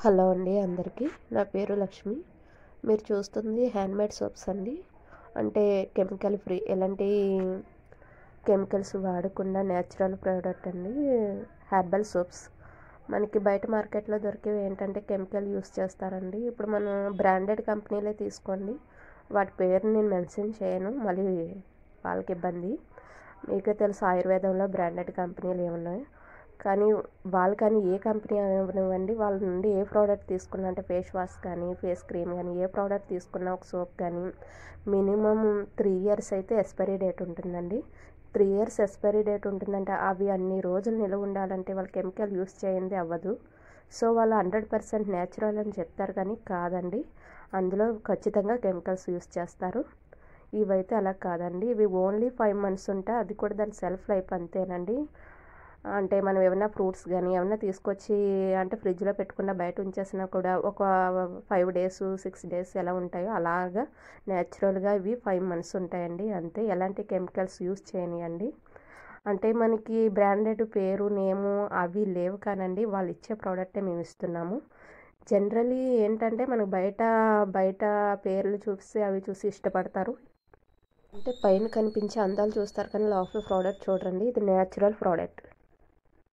Hello అండి అందరికీ. నా పేరు లక్ష్మి. మీరు చూస్తుంది హ్యాండ్మేడ్ సోప్స్ అండి. అంటే కెమికల్ ఫ్రీ, ఎలాంటి కెమికల్స్ వాడకుండా న్యాచురల్ ప్రోడక్ట్ అండి. హెర్బల్ సోప్స్ మనకి బయట మార్కెట్లో దొరికేవి ఏంటంటే కెమికల్ యూస్ చేస్తారండి. ఇప్పుడు మనం బ్రాండెడ్ కంపెనీలే తీసుకోండి, వాటి పేరు నేను మెన్షన్ చేయను, మళ్ళీ వాళ్ళకి ఇబ్బంది. మీకే తెలుసు ఆయుర్వేదంలో బ్రాండెడ్ కంపెనీలు ఏమున్నాయి. కానీ ఏ కంపెనీ అవనివ్వండి, వాళ్ళ నుండి ఏ ప్రోడక్ట్ తీసుకున్నా, అంటే ఫేస్ వాష్ కానీ ఫేస్ క్రీమ్ కానీ ఏ ప్రోడక్ట్ తీసుకున్నా, ఒక సోప్ కానీ మినిమం 3 years అయితే ఎక్స్పైరీ డేట్ ఉంటుందండి. 3 years ఎక్స్పైరీ డేట్ ఉంటుందంటే అవి అన్ని రోజులు నిలువ ఉండాలంటే వాళ్ళు కెమికల్ యూస్ చేయండి అవ్వదు. సో వాళ్ళు 100% న్యాచురల్ అని చెప్తారు, కానీ కాదండి, అందులో ఖచ్చితంగా కెమికల్స్ యూస్ చేస్తారు. ఇవైతే అలా కాదండి. ఇవి ఓన్లీ 5 months ఉంటాయి, అది కూడా దాని సెల్ఫ్ లైఫ్ అంతేనండి. అంటే మనం ఏమైనా ఫ్రూట్స్ కానీ ఏమైనా తీసుకొచ్చి అంటే ఫ్రిడ్జ్లో పెట్టుకున్న బయట ఉంచేసినా కూడా ఒక 5 days 6 days ఎలా ఉంటాయో అలాగా న్యాచురల్గా ఇవి 5 months ఉంటాయండి. అంతే, ఎలాంటి కెమికల్స్ యూస్ చేయనియండి. అంటే మనకి బ్రాండెడ్ పేరు నేము అవి లేవు కానండి, వాళ్ళు ఇచ్చే ప్రోడక్టే మేము ఇస్తున్నాము. జనరలీ ఏంటంటే మనకు బయట పేర్లు చూసి అవి చూసి ఇష్టపడతారు. అంటే పైన కనిపించే అందాలు చూస్తారు కానీ లోపల ప్రోడక్ట్ చూడరండి. ఇది న్యాచురల్ ప్రోడక్ట్.